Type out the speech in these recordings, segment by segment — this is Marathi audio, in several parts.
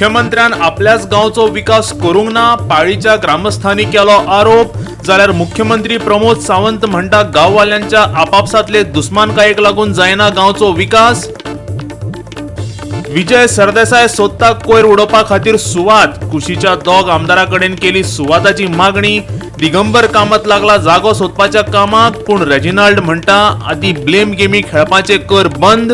मुख्यमंत्र्यान आपल्याच गावचो विकास करूंक ना, पाळीच्या ग्रामस्थांनी केलो आरोप. जाल्यार मुख्यमंत्री प्रमोद सावंत म्हणटा गांववाल्यांच्या आपापसातले दुस्मानकायेक लागून जायना गावचो विकास. विजय सरदेसाय सोदता कोयर उडोवपा खातीर सुवात. कुशीच्या दोग आमदारांकडेन केली सुवाताची मागणी. दिगंबर कामत लागला जागो सोदपाच्या कामाक, पूण रेजिनाल्ड म्हणटा आदी ब्लेम गेमी खेळपाचे कर बंद.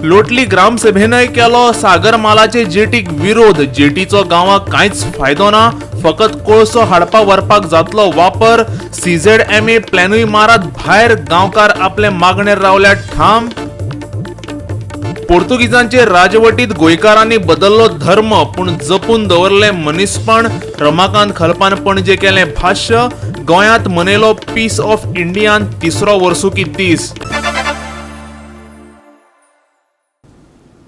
लोटली ग्रामसभेनय केलो सागर मालाचे जेटीक विरोध. जेटीचो गांवाक कांयच फायदो ना, फकत कोळसो हाडपा व्हरपाक जातलो वापर. CZMA प्लॅनूय मारात भायर, गांवकार आपले मागणेर रावल्या ठाम. पोर्तुगीजांचे राजवटीत गोंयकारांनी बदल्लो धर्म, पूण जपून दवरले मनीसपण. रमाकांत खलपान पणजे केले भाष्य. गोंयांत मनयलो पीस ऑफ इंडियान तिसरो वर्सुकी दीस.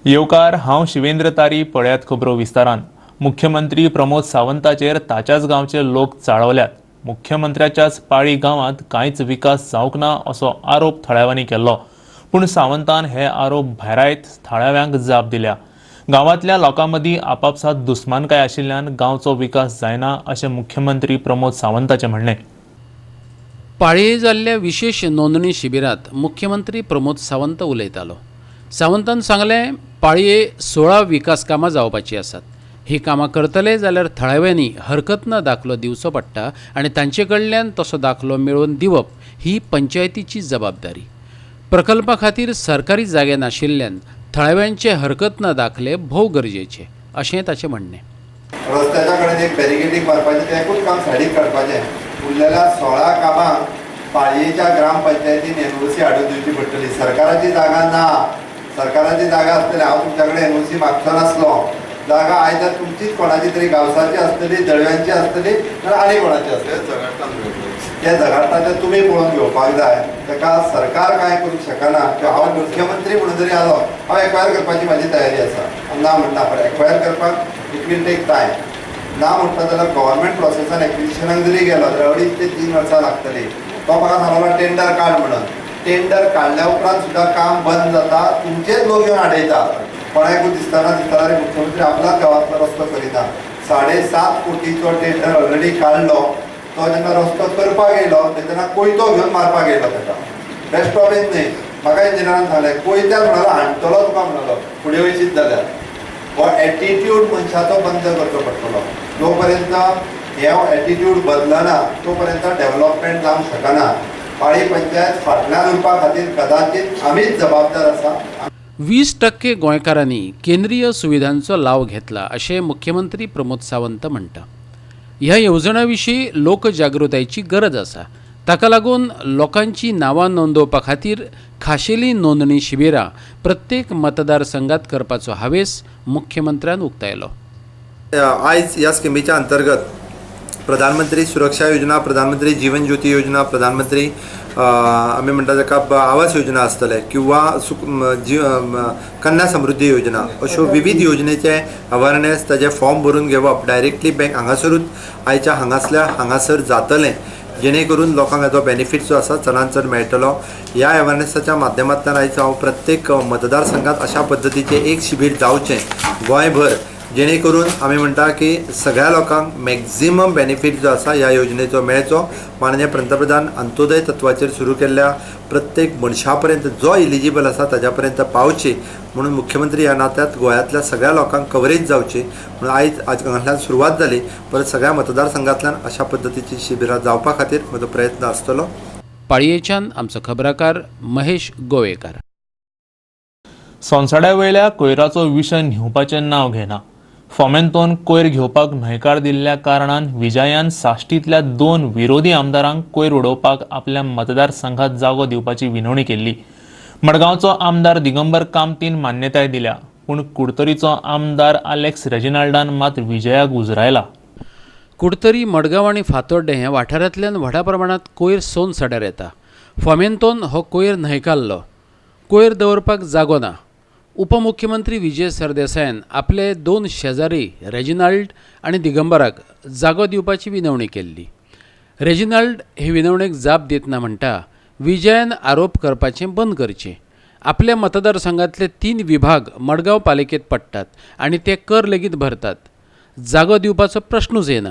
येवकार, हांव शिवेंद्र तारी. पळयात खबरो विस्तारान. मुख्यमंत्री प्रमोद सावंताचेर ताच्याच गांवचे लोक चाळवल्यात. मुख्यमंत्र्याच्याच पाळी गांवांत कांयच विकास जावंक ना असो आरोप थळाव्यांनी केल्लो, पूण सावंतान हे आरोप भायरायत थळाव्यांक जाप दिल्या. गांवांतल्या लोकां मदीं आपापसात दुस्मानकाय आशिल्ल्यान गांवचो विकास जायना अशें मुख्यमंत्री प्रमोद सावंताचें म्हणणें. पाळये जाल्ल्या विशेष नोंदणी शिबिरात मुख्यमंत्री प्रमोद सावंत उलयतालो. सावंतान सांगलें, पाळये 16 विकास कामां जावपाची आसात. ही कामां करतले जाल्यार थळाव्यांनी हरकत न दाखलो दिवचो पडटा आनी तांचे कडल्यान तसो दाखलो मेळोवन दिवप ही पंचायतीची जबाबदारी. प्रकल्पा खातीर सरकारी जागे नाशिल्ल्यान थळाव्यांचे हरकत न दाखले भोव गरजेचे अशें ताचें म्हणणें. रस्त्याच्या कडेन एक बॅरिकेडींग मारपाचें, तें एकूच काम सायडीक काडपाचें. उरलेल्या 16 कामां पाळयेच्या ग्रामपंचायतीन NOC हाडून दिवची पडटली. सरकाराची जागा ना. सरकाराची जागा आसतली, हांव तुमच्या कडेन NOC मागचो नासलो. जागा आयदर तुमचीच कोणाची तरी गांवसाची आसतली, दळव्यांची आसतली नाजाल्यार आनी कोणाची आसतली. त्या झगडटाचें तुमी पळोवन घेवपाक जाय. ताका सरकार कांय करूंक शकना. हांव मुख्यमंत्री म्हणून जरी आलो, हांव एक्वायर करपाची म्हाजी तयारी आसा. ना म्हणटा, पण एक्वायर करपाक इट वील टेक टायम. ना म्हणटा जाल्यार गव्हर्मेंट प्रोसेसान एक्विजिशनाक जरी गेलो जाल्यार 2.5 ते 3 वर्सां लागतली. तो म्हाका सांगलो टेंडर काड म्हणून. टेंडर काडल्या उपरांत सुद्दां काम बंद जाता, तुमचेच लोक येवन आडयता. कोणाकूय दिसतना रे मुख्यमंत्री आपल्याच गांवांतलो रस्तो करिना. 7.5 कोटीचो टेंडर ऑलरेडी काडलो. तो जेन्ना रस्तो करपाक येयलो तेन्ना कोयतो घेवन मारपाक येयलो ताका. बेस्ट ऑफ इट न्ही. म्हाका इंजिनियरान सांगलें कोयत्याक म्हणालो हाणटलो तुका म्हणालो फुडें वयशीत जाल्यार. हो एटिट्यूड मनशाचो बंद करचो पडटलो. जो पर्यंत हे एटिट्यूड बदलना तो पर्यंत डेव्हलपमेंट जावंक शकना. पाळी पंचायत फाटल्यान उरपा खातीर कदाचित आमीच जबाबदार आसा. 20% गोंयकारांनी केंद्रीय सुविधांचो लाव घेतला अशें मुख्यमंत्री प्रमोद सावंत म्हणटा. ह्या येवजणां विशीं लोकजागृतायेची गरज आसा. ताका लागून लोकांची नांवां नोंदवपा खातीर खाशेली नोंदणी शिबिरां प्रत्येक मतदारसंघात करपाचो हावेस मुख्यमंत्र्यान उक्तायलो. आयज ह्या स्किमीच्या अंतर्गत प्रधानमंत्री सुरक्षा योजना, प्रधानमंत्री जीवन ज्योती योजना, प्रधानमंत्री आमी म्हणटा ताका आवास योजना आसतले किंवा कन्या समृद्धी योजना, अश्यो विविध योजनेचे अवेअरनेस ताजे फॉर्म भरून घेवप डायरेक्टली बँक हांगासरूच आयच्या हांगासर जातलें, जेणे करून लोकांक हेचो बेनिफीट जो आसा चडांत चड मेळटलो. ह्या अवेअरनेसाच्या माध्यमांतल्यान आयज हांव प्रत्येक मतदारसंघात अशा पद्दतीचें एक शिबीर जावचें गोंयभर, जेणे करून आमी म्हणटा की सगळ्या लोकांक मॅक्झिमम बेनिफीट जो आसा ह्या योजनेचो मेळचो. माननीय पंतप्रधान अंत्योदय तत्वाचेर सुरू केल्ल्या प्रत्येक मनशा पर्यंत जो इलिजिबल आसा ताच्या पर्यंत पावची म्हणून मुख्यमंत्री ह्या नात्यात गोंयांतल्या सगळ्या लोकांक कवरेज जावची म्हणून आयज हांगांतल्यान सुरवात जाली. परत सगळ्या मतदारसंघांतल्यान अशा पद्दतीची शिबिरां जावपा खातीर म्हजो प्रयत्न आसतलो. पाळयेच्यान आमचो खबराकार महेश गोवेकार. सोनसड्या वयल्या कोयराचो विशय न्हिवपाचें नांव घेना. फोमेंतोन कोयर घेवपाक न्हयकार दिल्ल्या कारणान विजयान साश्टींतल्या 2 विरोधी आमदारांक कोयर उडोवपाक आपल्या मतदारसंघात जागो दिवपाची विनवणी केल्ली. मडगांवचो आमदार दिगंबर कामतीन मान्यताय दिल्या, पूण कुडतरीचो आमदार आलेक्स रेजिनाल्डान मात विजयाक उजरायला. कुडतरी, मडगांव आनी फातोड्डे ह्या वाठारांतल्यान व्हडा प्रमाणांत कोयर सोनसड्यार येता. फोमेंतोन हो कोयर न्हयकारलो. कोयर दवरपाक जागो ना. उपमुख्यमंत्री विजय सरदेसायान आपले 2 शेजारी रेजिनाल्ड आनी दिगंबराक जागो दिवपाची विनवणी केल्ली. रेजिनाल्ड हे विनवणेक जाप दितना म्हणटा विजयान आरोप करपाचें बंद करचें आपल्या मतदारसंघातले 3 विभाग मडगांव पालिकेत पडटात आणि ते कर लेगीत भरतात. जागो दिवपाचो प्रश्नूच येना.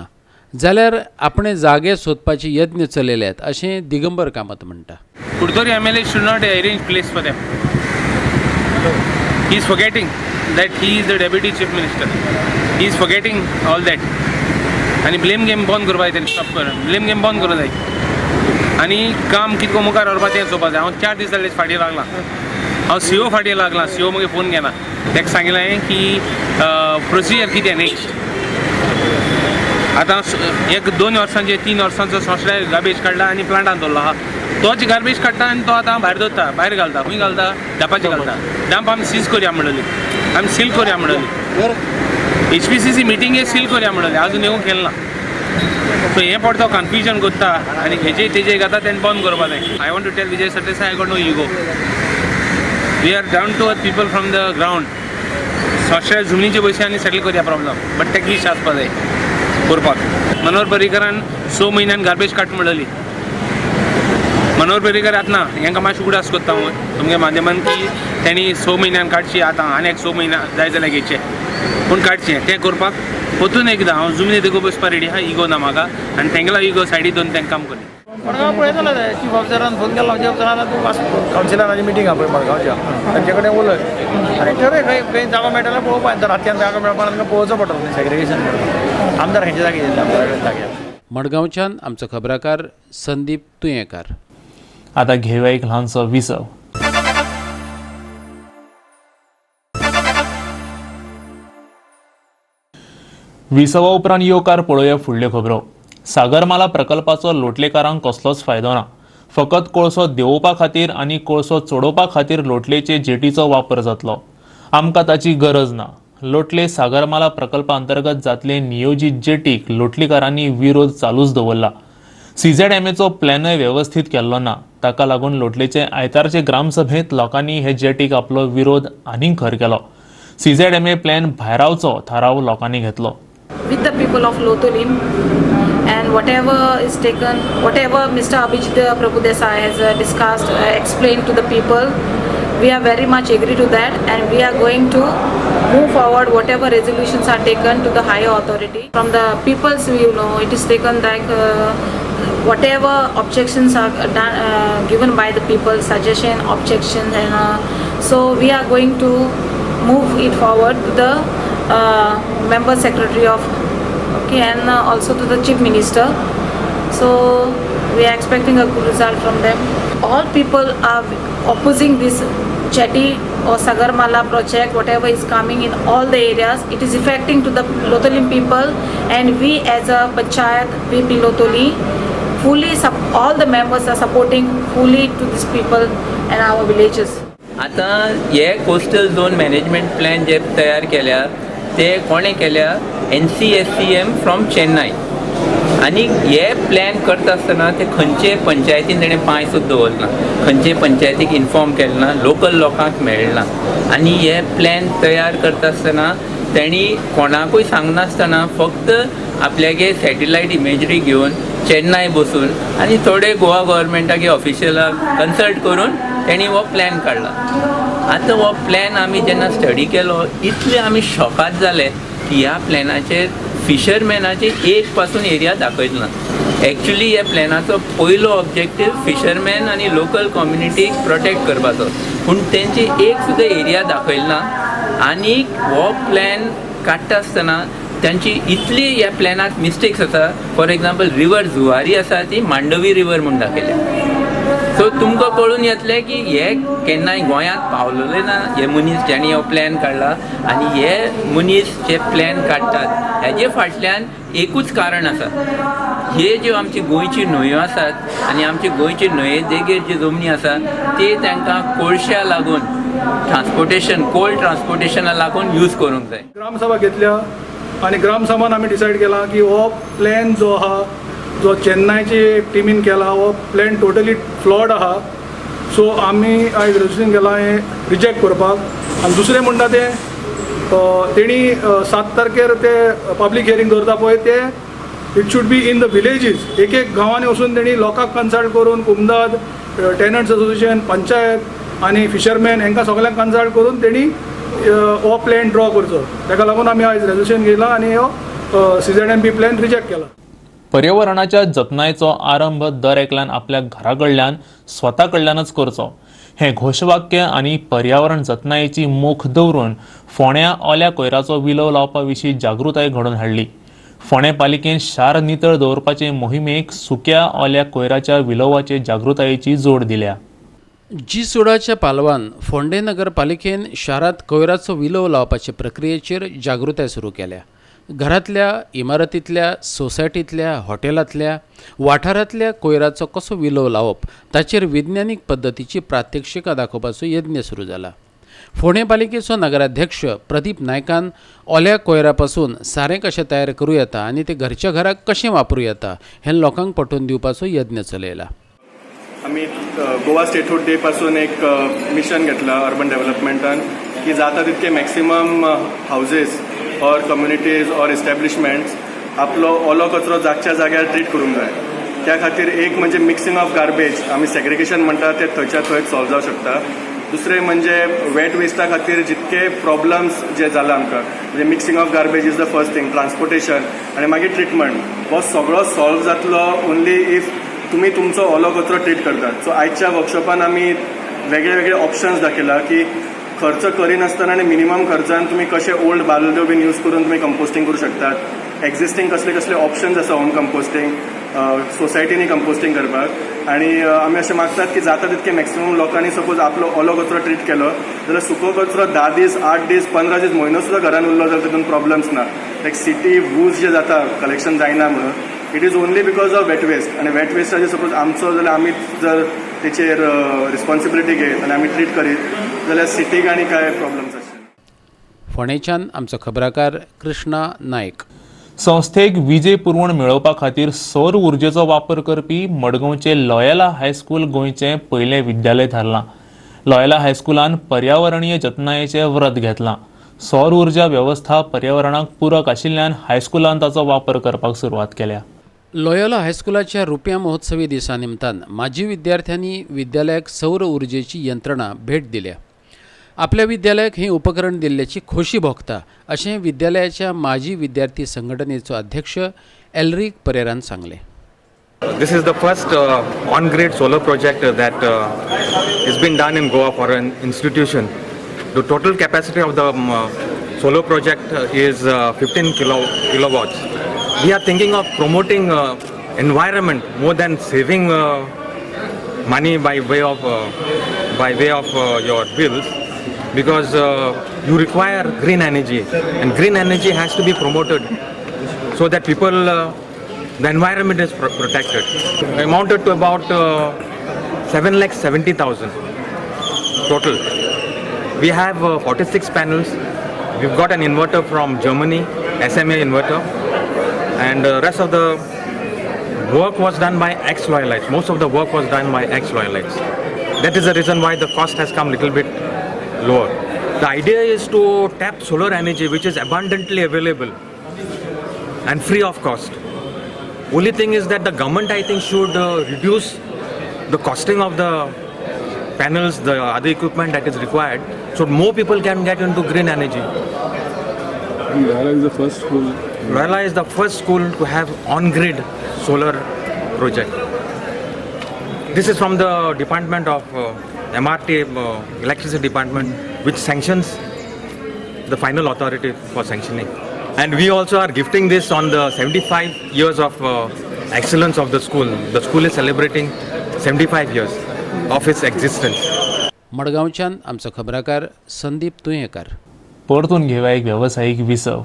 जाल्यार आपणे जागे सोदपाचे यत्न चलयल्यात अशें दिगंबर कामत म्हणटा. Kudthori MLA should not arrange place for them. He is forgetting that he is the deputy chief minister. He is forgetting all that. आणि blame game बंद करपा जाय, स्टॉप कर. blame game बंद करूं जाय आनी काम कितको मुखार व्हरपा तें चोवपा जाय. हांव 4 दीस जाले फाटीं लागलां. हांव सीओ फाटीं लागलां. सीओ म्हाका फोन घेना. ताका सांगलें की प्रोसिजर कितें नेक्स्ट. आतां 1-2 वर्सांचे 3 वर्सांचो सोंसल्या गार्बेज काडला आनी प्लांटान दवरलो आहा. तोच गार्बेज काडटा आनी तो आतां भायर दवरता, भायर घालता. खंय घालता? डांपाचे घालता. डांप आमी सीज करया म्हणलेली, आमी सील करया म्हणलेली. HPCC मिटींगे सील करया म्हणलेली, आजून येवंक केलें ना. सो हें पडतो कन्फ्युजन करता आनी हेजे तेजे घाता तें बंद करपा जाय. I want to tell Vijay Sardesai, I got no ego. We are down to earth people from the ground. सोंसल्या जमनीचे पयशे आनी सेटल करया प्रॉब्लम, बट तेका विश आसपा जाय करपाक. मनोहर पर्रीकरान 6 म्हयन्यान गार्बेज काड म्हणलेली. मनोहर पर्रीकर आतां ना, हेंकां मातशें उगडास कोत्ता हांव तुमगे माध्यमान की तेणी 6 म्हयन्यान काडची. आतां आनी एक 6 म्हयने जाय जाल्यार घेवचे, पूण काडचें तें करपाक परतून एकदां हांव जमनी देखो बसपा रेडी आहा. इगो ना म्हाका आनी तेंगेलो इगो सायडीक दवरून तें काम करया. मडगांव पळयतालो ते चीफ ऑफिसरान फोन केला. चीफ ऑफिसरान तूं कावन्सिलराची मिटींग आहा पळय मडगांवच्या, तांचे कडेन उलय आनी ठरय खंय जागो मेळटा जाल्यार पळोवपा. तर रातच्यान जागो मेळपा तांकां पळोवचो पडटलो सेग्रिगेशन करपाक. आमदार खंयचे जागे जाग्यार. मडगांवच्यान आमचो खबराकार संदीप तुयेंकार. आता घेऊया एक ल्हानसो विसव. विसवा उपरांत येवकार पळोवया फुडल्यो खबरो. सागरमाला प्रकल्पाचो लोटलेकारांक कसलोच फायदो ना. फकत कोळसो देंवोवपा खातीर आनी कोळसो चोडोवपा खातीर लोटलेचे जेटीचो वापर जातलो. आमकां ताची गरज ना. लोटले सागरमाला प्रकल्पा अंतर्गत जातले नियोजीत जेटीक लोटलीकारांनी विरोध चालूच दवरला. CZMAचो प्लॅनय वेवस्थीत केल्लो ना. ताका लागून लोटलेचे आयतारचे ग्रामसभेंत लोकांनी हे जेटीक आपलो विरोध आनीक खर केलो. CZMA प्लॅन भायरावचो थाराव लोकांनी घेतलो. With the people of Lotolim, and whatever is taken, whatever Mr. Abhijit Prabhudesai has discussed, explained to the people, we are very much agree to that, and we are going to move forward whatever resolutions are taken to the higher authority. From the people's view, it is taken like whatever objections are given by the people, suggestion, objections, and so we are going to move it forward to the member secretary of and also to the chief minister. So we are expecting a good result from them. All people are opposing this jetty or Sagarmala project, whatever is coming in all the areas. It is affecting to the Lotolim people, and we as a Panchayat VP Lotoli fully all the members are supporting fully to these people and our villages. आता हे कोस्टल झोन मॅनेजमेंट प्लॅन जे तयार केल्या ते कोणे केल्या NCSCM फ्रॉम चेन्नई. आनी हे प्लॅन करता आसतना ते खंयचे पंचायतीन तेणें पांय सुद्दां दवरना, खंयचे पंचायतीक इन्फॉर्म केलें ना, लोकल लोकांक मेळना. आनी हे प्लॅन तयार करता आसतना तेणी कोणाकूय सांगनासतना फक्त आपल्यागे सॅटेलायट इमेजरी घेवन चेन्नई बसून आनी थोडे गोवा गव्हर्मेंटागे ऑफिशियलाक कन्सल्ट करून तेणी हो प्लॅन काडला. आतां हो प्लॅन आमी जेन्ना स्टडी केलो इतले आमी शॉकाद जाले की ह्या प्लॅनाचेर फिशरमॅनाचे एक पासून एरिया दाखयलो ना. एक्चुली ह्या प्लॅनाचो पयलो ऑब्जेक्टीव फिशरमॅन आनी लोकल कम्युनिटीक प्रोटेक्ट करपाचो, पूण तेंचे एक सुद्दां एरिया दाखयलो ना. आनीक हो प्लॅन काडटा आसतना त्यांची इतली ह्या प्लॅनाक मिस्टेक्स आसा. फॉर एग्जाम्पल रिवर जुवारी आसा ती मांडवी रिवर म्हूण दाखयल्या. सो तुमकां कळून येतलें की हे केन्नाय गोंयांत पावलेले ना हे मनीस ज्यांनी हो प्लॅन काडला. आनी हे मनीस जे प्लॅन काडटात हेजे फाटल्यान एकूच कारण आसा. हे ज्यो आमची गोंयची न्हंयो आसात आनी आमचे गोंयचे न्हंये देगेर जी जमनी आसा ते तांकां कोळश्या लागून ट्रान्सपोर्टेशन कोल्ड ट्रान्सपोर्टेशना लागून यूज करूंक जाय. ग्रामसभा घेतल्या आनी ग्रामसभान आमी डिसायड केला की हो प्लॅन जो आहा जो चेन्नईचे टिमीन केला हो प्लॅन टोटली फ्लॉड आहा. सो आमी आयज रेजोल्युशन केलां हें रिजेक्ट करपाक. आनी दुसरें म्हणटा तें तेणी 7 तारखेर ते पब्लीक हियरींग दवरता पळय ते it should be in the villages. एक गांवांनी वचून तेणी लोकांक कन्सल्ट करून कुमदाद, टेनंट्स असोसिएशन, पंचायत आनी फिशरमॅन हांकां सगळ्यांक कन्सल्ट करून तेणी हो प्लॅन ड्रॉ करचो. ताका लागून आमी आयज रेजोल्युशन घेतलां आनी हो CZMP प्लॅन रिजेक्ट केला. पर्यावरणाच्या जतनायेचो आरंभ दर एकल्यान आपल्या घरा कडल्यान स्वता कडल्यानच करचो हें घोशवाक्य आनी पर्यावरण जतनायेची मोख दवरून फोंड्या ओल्या कोयराचो विलो लावपा विशीं जागृताय घडोवन हाडली. फोंडें पालिकेन शार नितळ दवरपाचे मोहिमेक सुक्या ओल्या कोयराच्या विलोवाचे जागृतायेची जोड दिल्या. जी-सोडाच्या पालवान फोंडे नगरपालिकेन शारांत कोयराचो विलो लावपाचे प्रक्रियेचेर जागृताय सुरू केल्या. घरांतल्या, इमारतींतल्या, सोसायटींतल्या, हॉटेलांतल्या, वाठारांतल्या कोयराचो कसो विलो लावप ताचेर विज्ञानीक पद्दतीची प्रात्यक्षिकां दाखोवपाचो यत्न सुरू जाला. फोंडें पालिकेचो नगराध्यक्ष प्रदीप नायकान ओल्या कोयरा पासून सारें कशें तयार करूं येता आनी तें घरच्या घराक कशें वापरूं येता हें लोकांक पटोवन दिवपाचो यत्न चलयला. आम्ही गोवा स्टेटहूड डे पासून एक मिशन घेतला अर्बन डेव्हलपमेंटान की जाता तितके maximum houses or communities or establishments आपलो ओलो कचरो जागच्या जाग्यार ट्रीट करूंक जाय. त्या खातीर एक म्हणजे मिक्सिंग ऑफ गार्बेज आमी सेग्रिगेशन म्हणटा ते थंयच्या थंय सॉल्व जावंक शकता. दुसरें म्हणजे वेट वेस्टा खातीर जितके प्रॉब्लम्स जे जाला आमकां म्हणजे mixing of garbage is the first thing, transportation आनी मागीर ट्रिटमेंट हो सगळो सॉल्व जातलो ओन्ली इफ तुम्ही तुमचो ओलो कचरो ट्रीट करतात. सो आयच्या वर्कशॉपान आमी वेगळे वेगळे ऑप्शन्स दाखयला की खर्च करिनासतना आनी मिनिमम खर्चान तुम्ही कशे ओल्ड बालद्यो बीन यूज करून तुम्ही कंपोस्टिंग करूं शकतात. एक्झिस्टिंग कसले कसले ऑप्शन्स आसा होम कंपोस्टिंग, सोसायटीनी कंपोस्टिंग करपाक. आनी आमी अशें मागतात की जाता तितके मॅक्सिमम लोकांनी सपोज आपलो ओलो कचरो ट्रीट केलो जाल्यार सुको कचरो 10 दीस, 8 दीस, 15 दीस, म्हयनो सुद्धा घरान उरलो जाल्यार तितून प्रॉब्लम्स ना. लायक सिटी वूज जे जाता कलेक्शन जायना म्हणून it is only because of wet waste. आनी वेट वेस्टाचे सपोज आमचो जाल्यार आमीच जर तेचेर रिस्पॉन्सिबिलिटी घेत आनी आमी ट्रीट करीत जाल्यार सिटीक आनी काय प्रॉब्लम्स आसचे. फोंडेच्यान आमचो खबराकार कृष्णा नायक. संस्थेक विजे पुरवण मेळोवपा खातीर सौर उर्जेचो वापर करपी मडगांवचे लॉयला हायस्कूल गोंयचें पयलें विद्यालय थारलां. लॉयला हायस्कुलान पर्यावरणीय जतनायेचें व्रत घेतलां. सौर उर्जा वेवस्था पर्यावरणाक पूरक आशिल्ल्यान हायस्कुलान ताचो वापर करपाक सुरवात केल्या. लोयोला हायस्कुलाच्या रुप्या महोत्सवी दिसा निमतान माजी विद्यार्थ्यांनी विद्यालयाक सौर उर्जेची यंत्रणा भेट दिल्या. आपल्या विद्यालयाक हें उपकरण दिल्ल्याची खोशी भोगता अशें विद्यालयाच्या माजी विद्यार्थी संघटनेचो अध्यक्ष एलरिक परेरान सांगलें. This is the first on-grid solar project that has been done in Goa for an institution. The total capacity of the solar project is 15 kilowatts. We are thinking of promoting environment more than saving money by way of your bills, because you require green energy, and green energy has to be promoted so that people, the environment is protected. Amounted to about 7,70,000 total. We have 46 panels. We've got an inverter from Germany, SMA inverter, and rest of the work was done by ex-Loyalites. Most of the work was done by ex-Loyalites. That is the reason why the cost has come a little bit lower. The idea is to tap solar energy which is abundantly available and free of cost. Only thing is that the government, I think, should reduce the costing of the panels, the other equipment that is required, so more people can get into green energy. And Loyola is the first school. Loyola is the first school to have on-grid solar project. This is from the department of MRT, electricity department, which sanctions the final authority for sanctioning. And we also are gifting this on the 75 years of excellence of the school. The school is celebrating 75 years of its existence. मडगांवच्यान आमचो खबराकार संदीप तुयेकर. परतून घेऊया एक व्यावसायिक विसव.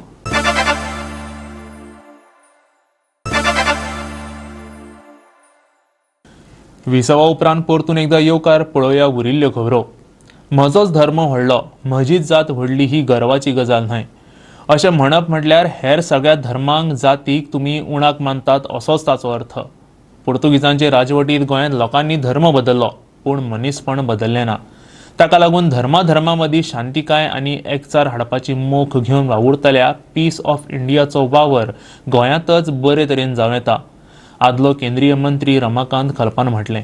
विसवा उपरांत परतून एकदा येवकार पळोवया उरिल्ल्यो खबरो. म्हजोच धर्म व्हडलो, म्हजीच जात व्हडली ही गर्वाची गजाल न्हय. अशें म्हणप म्हटल्यार हेर सगळ्या धर्मांक जातीक तुमी उणाक मानतात असोच ताचो अर्थ. पुर्तुगीजांचे राजवटींत गोंयांत लोकांनी धर्म बदल्लो, पूण मनीसपण बदल्लें ना. ताका लागून धर्मा मदीं शांतिकाय आनी एकचार हाडपाची मोख घेवन वावुरतल्या पीस ऑफ इंडियाचो वावर गोंयांतच बरे तरेन जावं येता. आदलो केंद्रीय मंत्री रमाकांत खलपान म्हटलें.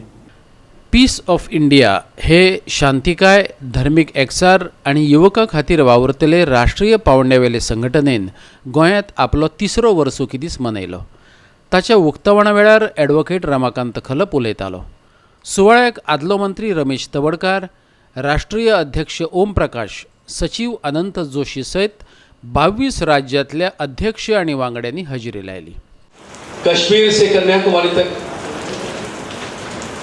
पीस ऑफ इंडिया हे शांतिकाय धर्मीक एकसार आणि युवकां खातीर वावुरतले राष्ट्रीय पावंड्यावेले संघटनेन गोंयांत आपलो 3रो वर्सुकी दीस मनयलो. ताच्या उक्तावणा वेळार ॲडव्होकेट रमाकांत खलप उलयतालो. सुवाळ्याक आदलो मंत्री रमेश तवडकार, राष्ट्रीय अध्यक्ष ओम प्रकाश, सचिव अनंत जोशी सयत 22 राज्यांतल्या अध्यक्ष आणि वांगड्यांनी हजेरी लायली. कश्मीर से कन्याकुमारी तक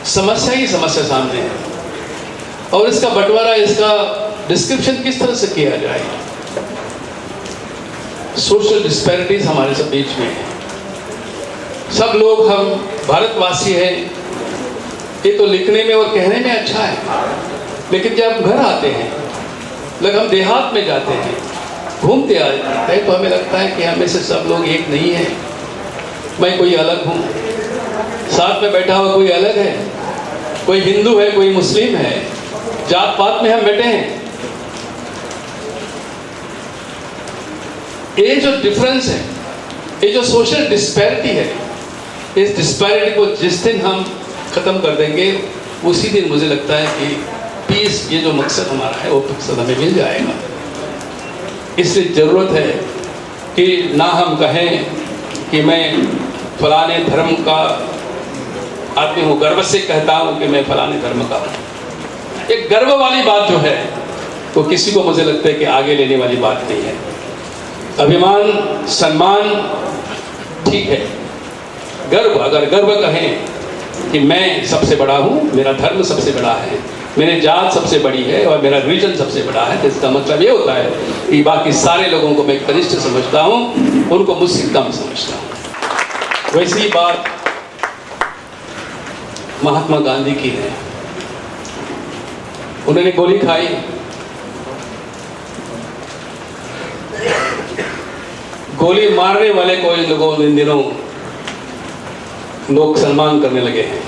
समस्या ही समस्या सामने है और इसका बंटवारा, इसका डिस्क्रिप्शन किस तरह से किया जाए. सोशल डिस्पैरिटीज हमारे सब बीच में है. सब लोग हम भारतवासी हैं, ये तो लिखने में और कहने में अच्छा है, लेकिन जब हम घर आते हैं, लग हम देहात में जाते हैं, घूमते आते हैं, तो हमें लगता है कि हमें से सब लोग एक नहीं है. मैं कोई अलग हूँ, साथ में बैठा हुआ कोई अलग है, कोई हिंदू है, कोई मुस्लिम है, जात पात में हम बैठे हैं. ये जो डिफरेंस है, ये जो सोशल डिस्पैरिटी है, इस डिस्पैरिटी को जिस दिन हम ख़त्म कर देंगे, उसी दिन मुझे लगता है कि पीस, ये जो मकसद हमारा है, वो मकसद हमें मिल जाएगा. इसलिए ज़रूरत है कि ना हम कहें कि मैं फलाने धर्म का आदमी हूँ, गर्व से कहता हूँ कि मैं फलाने धर्म का हूँ. एक गर्व वाली बात जो है वो किसी को, मुझे लगता है कि आगे लेने वाली बात नहीं है. अभिमान, सम्मान ठीक है, गर्व, अगर गर्व कहें कि मैं सबसे बड़ा हूँ, मेरा धर्म सबसे बड़ा है, मेरी जात सबसे बड़ी है और मेरा रीजन सबसे बड़ा है, तो इसका मतलब ये होता है कि बाकी सारे लोगों को मैं कनिष्ठ समझता हूँ, उनको मुझसे कम समझता हूँ. वैसी बात महात्मा गांधी की है. उन्होंने गोली खाई, गोली मारने वाले को इन लोगों इन दिनों लोग सम्मान करने लगे हैं.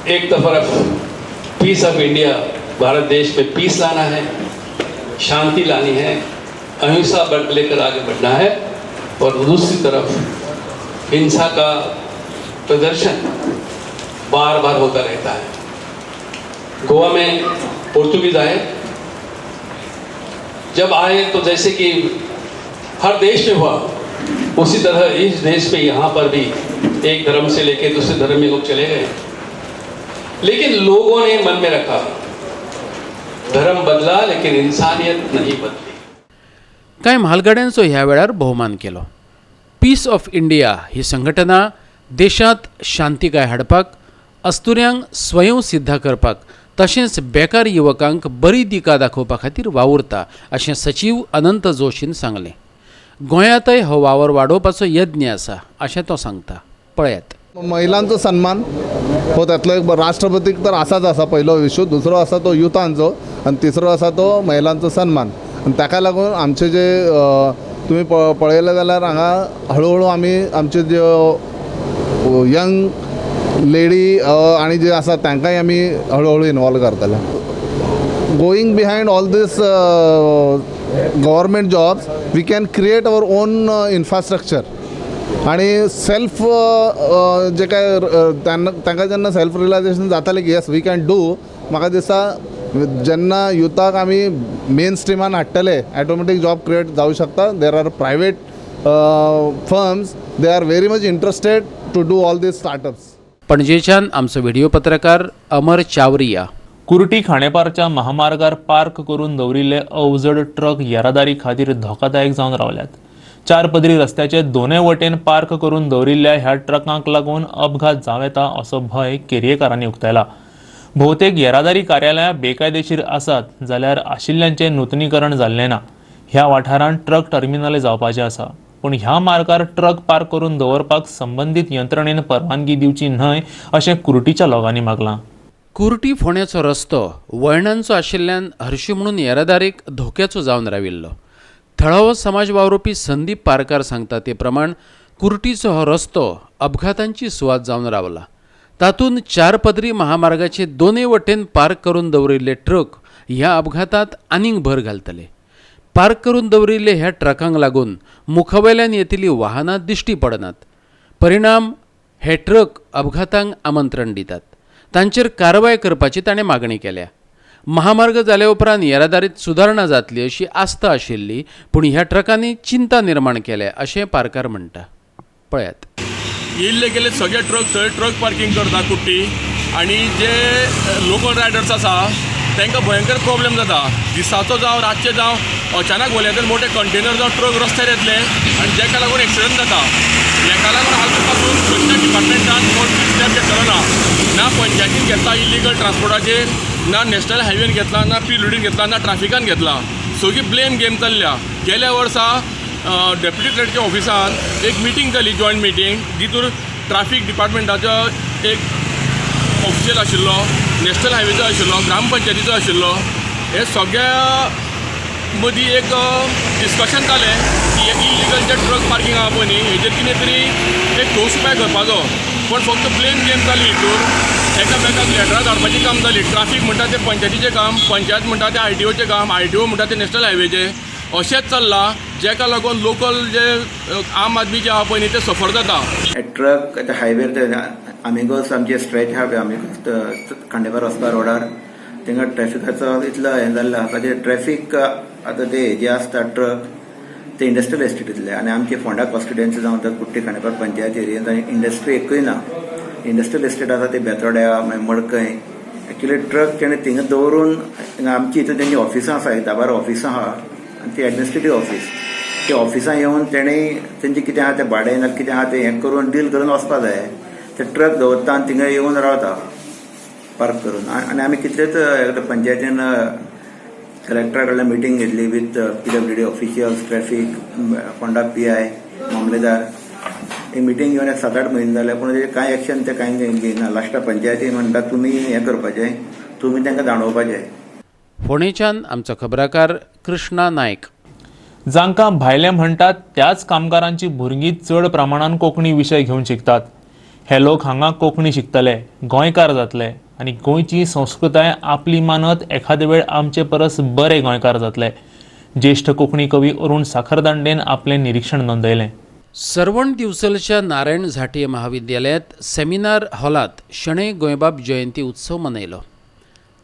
एक तरफ पीस ऑफ इंडिया, भारत देश में पीस लाना है, शांति लानी है, अहिंसा लेकर आगे बढ़ना है, और दूसरी तरफ हिंसा का प्रदर्शन बार बार होता रहता है. गोवा में पोर्तुगीज आए, जब आए तो जैसे कि हर देश में हुआ, उसी तरह इस देश में यहाँ पर भी एक धर्म से लेकर दूसरे धर्म में लोग चले गए. लेकिन लोगों ने मन में रखा, धर्म बदला लेकिन इंसानियत नहीं बदली. कांय म्हालगड्यांचो ह्या वेळार भोवमान केलो. पीस ऑफ इंडिया ही संघटना देशांत शांतिकाय हाडपाक, अस्तुऱ्यांक स्वयं सिद्ध करपाक, तशेंच बेकार युवकांक बरी दिका दाखोवपा खातीर वावुरता, अशें सचिव अनंत जोशीन सांगलें. गोंयांतय हो वावर वाडोवपाचो यत्न आसा, अशें तो सांगता. पळयात. महिलांचो सन्मान हो, त्यातलो एक राष्ट्रपतीक तर आसाच आसा पयलो इश्यू, दुसरो आसा तो युथांचो, आनी तिसरो आसा तो महिलांचो सन्मान. आनी ताका लागून आमचे जे तुमी पळयलें जाल्यार हांगा हळू आमी आमचे ज्यो यंग लेडी आनी जे आसा तांकांय आमी हळू इनवॉल्व करतले. Going behind all these government jobs we can create our own infrastructure. आणि सेल्फ जे काय तांकां जेन्ना सेल्फ रियलायझेशन जातालें की येस वी कॅन डू, म्हाका दिसता जेन्ना युथाक आमी मेन स्ट्रिमान हाडटले, ऑटोमॅटीक जॉब क्रिएट जावं शकता. There are private firms, they are very much interested to do all these startups. पणजेच्यान आमचो व्हिडिओ पत्रकार अमर चावरिया. कुर्टी खांडेपारच्या महामार्गार पार्क करून दवरिल्ले अवजड ट्रक येरादारी खातीर धोकादायक जावन रावल्यात. 4 पदरी रस्त्याचे दोनूय वटेन पार्क करून दवरिल्ल्या ह्या ट्रकांक लागून अपघात जावं येता असो भंय केरयेकारांनी उक्तायला. भोवतेक येरादारी कार्यालयां बेकायदेशीर आसात जाल्यार आशिल्ल्यांचें नूतनीकरण जाल्लें ना. ह्या वाठारांत ट्रक टर्मिनल जावपाचें आसा, पूण ह्या मार्गार ट्रक पार्क करून दवरपाक संबंदीत यंत्रणेन परवानगी दिवची न्हय अशें कुर्टीच्या लोकांनी मागलां. कुर्टी फोंड्याचो रस्तो वळणांचो आशिल्ल्यान हरशी म्हणून येरादारीक धोक्याचो जावन राविल्लो. थळावो समाज वावुरपी संदीप पारकार सांगता ते प्रमाण कुर्टीचो हो रस्तो अपघातांची सुवात जावन रावला. तातूंत 4 पदरी महामार्गाचे दोनूय वटेन पार्क करून दवरिल्ले ट्रक ह्या अपघातांत आनीक भर घालतले. पार्क करून दवरिल्ले ह्या ट्रकांक लागून मुखावेल्यान येतिल्लीं वाहनां दिश्टी पडनात. परिणाम हे ट्रक अपघातांक आमंत्रण दितात. तांचेर कारवाय करपाची ताणें मागणी केल्या. महामार्ग जाल्या उपरांत येरादारीत सुदारणा जातली अशी आस्त आशिल्ली, पूण ह्या ट्रकांनी चिंता निर्माण केल्या अशें पारकार म्हणटा. पळयात. येयल्ले गेले सगळे ट्रक थंय ट्रक पार्किंग करता कुट्टी, आनी जे लोकल रायडर्स आसा तांकां भयंकर प्रॉब्लेम जाता. दिसाचो जावं रातचे जावं अचानक व्हडले मोठे कंटेनर जावं ट्रक रस्त्यार येतले आनी जेका लागून एक्सिडंट जाता. हेका लागून हालीं पासून खंयच्या डिपार्टमेंटान कोण स्टेप घेतलो ना पंचायतीन घेतला इलिगल ट्रान्सपोर्टाचेर, ना नॅशनल हायवेन घेतला, ना पीडब्ल्यूडीन घेतला, ना ट्राफिकान घेतला. सगळी ब्लेम गेम चल्ल्या. गेल्या वर्सा डेप्युटी कलेक्टरच्या ऑफिसान एक मिटींग जाली, जॉयंट मिटींग, जितून ट्राफीक डिपार्टमेंटाचो एक ऑफिशियल आशिल्लो, नॅशनल हायवेचो आशिल्लो, ग्रामपंचायतीचो आशिल्लो. हे सगळ्या मदीं एक डिस्कशन जालें की एक इलिगल जे ट्रक पार्किंग आहा पळय न्ही, हेजेर कितें तरी एक ठोस उपाय करपाचो. पण फक्त ब्लेम गेम जाली हितूर. एकामेकाक लेटरां धाडपाचें काम जाली. ट्राफीक म्हणटा तें पंचायतीचें काम, पंचायत म्हणटा तें ITOचें काम, ITO म्हणटा तें नॅशनल हायवेचें. अशेंच चल्लां, जेका लागून लोकल जे आम आदमी जे आहा पळय न्ही ते सफर जाता. ट्रक हायवेर आमिगोस आमचे स्ट्रेच आहा पळय, आमिगोस खांडेपार वचपा रोडार, थिंगा ट्रॅफिकाचो इतलो हें जाल्लो आहा. ताचेर ट्रॅफीक आतां ते जे आसता ट्रक ते इंडस्ट्रियल एस्टेटींतले, आनी आमचे फोंडा कॉन्स्टिट्युएन्सी जावं तर कुट्टी खांडेपार पंचायत एरियेंत आनी इंडस्ट्री एकूय ना. इंडस्ट्रियल एस्टेट आसा ते बेतोड्या, मागीर मडकय. एक्चुली ट्रक तेणें थिंगा दवरून आमची हितून तेंची ऑफिसां आसा, 10-12 ऑफिसां आहा, आनी ती एडमिनिस्ट्रेटीव ऑफिस. ते ऑफिसां येवन तेणें तेंचें कितें आहा तें भाडें ना कितें आहा तें हें करून डील करून वचपा जाय. ते ट्रक दवरता आनी थिंगा येवन रावता पार्क करून. आनी आमी कितलेच पंचायतीन कलेक्टरा कडल्यान मिटींग घेतली with PWD officials, traffic, Phonda PI, मामलेदार. एक मिटींग घेवन 7-8 म्हयने जाले, पूण तेजें कांय एक्शन ते कांय घेयना. लास्टाक पंचायतीन म्हणटा तुमी हें करपाचें, तुमी तांकां जाणोवपाचें. फोंडेच्यान आमचो खबराकार कृष्णा नायक. जांकां भायले म्हणटात त्याच कामगारांची भुरगीं चड प्रमाणान कोंकणी विशय घेवन शिकतात. हे लोक हांगा कोंकणी शिकतले, गोंयकार जातले आनी गोंयची संस्कृताय आपली मानत एखादे वेळ आमचे परस बरे गोंयकार जातले. ज्येष्ठ कोंकणी कवी अरुण साखरदांडेन आपलें निरीक्षण नोंदयलें. सरवण दिवचलच्या नारायण झांटये महाविद्यालयात सेमिनार हॉलात शणै गोंयबाब जयंती उत्सव मनयलो.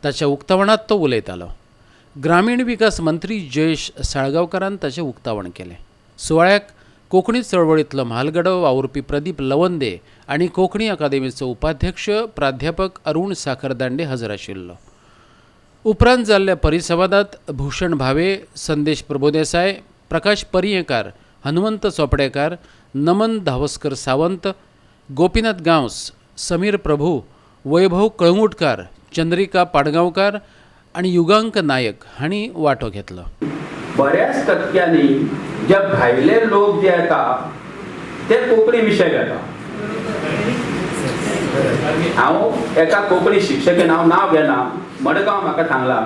ताच्या उक्तावणात तो उलयतालो. ग्रामीण विकास मंत्री जयेश साळगांवकारान ताचें उक्तावण केलें. सुवाळ्याक कोंकणी चळवळींतलो म्हालगडो वावुरपी प्रदीप लवंदे आनी कोंकणी अकादेमीचो उपाध्यक्ष प्राध्यापक अरुण साखरदांडे हजर आशिल्लो. उपरांत जाल्ल्या परिसंवादांत भूषण भावे, संदेश प्रभुदेसाय, प्रकाश पर्येकार, हनुमंत चोपडेकार, नमन धावस्कर सावंत, गोपीनाथ गांवस, समीर प्रभू, वैभव कळंगुटकार, चंद्रिका पाडगांवकार आनी युगांक नायक हांणी वांटो घेतलो. बऱ्याच टक्क्यांनी जे भायले लोक जे येता ते कोंकणी विशय घेता. हांव एका कोंकणी शिक्षकेन हांव नांव घेना, मडगांव म्हाका सांगला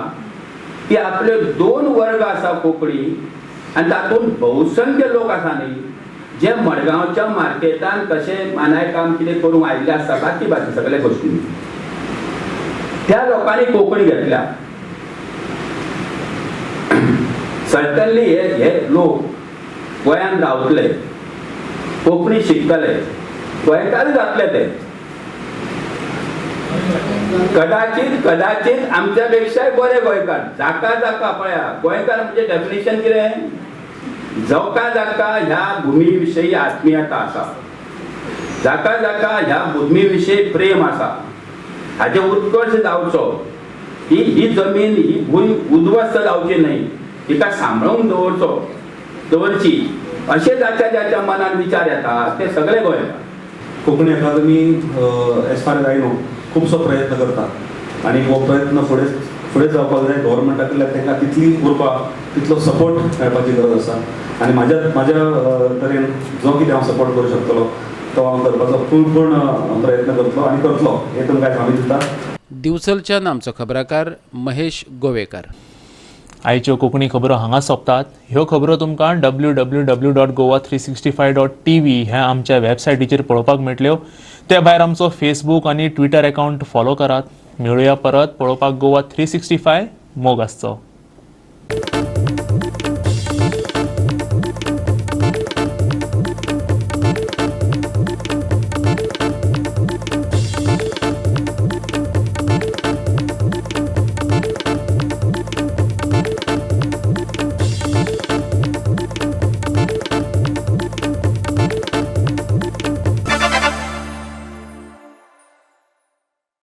की आपले 2 वर्ग आसा कोंकणी आनी तातूंत बहुसंख्य लोक आसा न्ही जे मडगांवच्या मार्केटान कशें मानाय काम कितें करूंक आयिल्ले आसता बाकी बाकी सगळे गोश्टी त्या लोकांनी कोंकणी घेतल्या. सर्टनली हे लोक गोंयांत रावतले, कोंकणी शिकतले, गोंयकार जातले. ते कदाचित आमच्या पेक्षाय बरे गोंयकार. जाका पळया, गोंयकार म्हणजे डेफिनेशन कितें? जाका ह्या भुमी विशयी आत्मीयता आसा, जाका ह्या भुमी विशयी प्रेम आसा, हाचे उत्कर्श जावचो. ही जमीन, ही भूंय उद्ध्वस्त जावची न्हय, तिका सांबाळून दवरची अशें ज्याच्या मनात विचार येता ते सगळे गोंयकार. Konkani Akademi as far as I know खुबसो प्रयत्न करता आनी हो प्रयत्न फुडें जावपाक जाय. गव्हर्मेंटा कडल्यान तांकां तितली उरपाक तितलो सपोर्ट मेळपाची गरज आसा आनी म्हाज्या तरेन जो कितें हांव सपोर्ट करूं शकतलो तो हांव करपाचो पूर्ण प्रयत्न करतलो आनी करतलो हें तुमकां हांव दिता. दिवचलच्यान आमचो खबराकार महेश गोवेकार. आयच्यो कोंकणी खबरो हांगा सोंपतात. ह्यो खबरो तुमकां www.goa365.tv ह्या आमच्या वेबसायटीचेर पळोवपाक मेळटल्यो. त्या भायर आमचो फेसबूक आनी ट्विटर अकावंट फॉलो करात. मेळुया परत. पळोवपाक गोवा 365 मोग आसचो.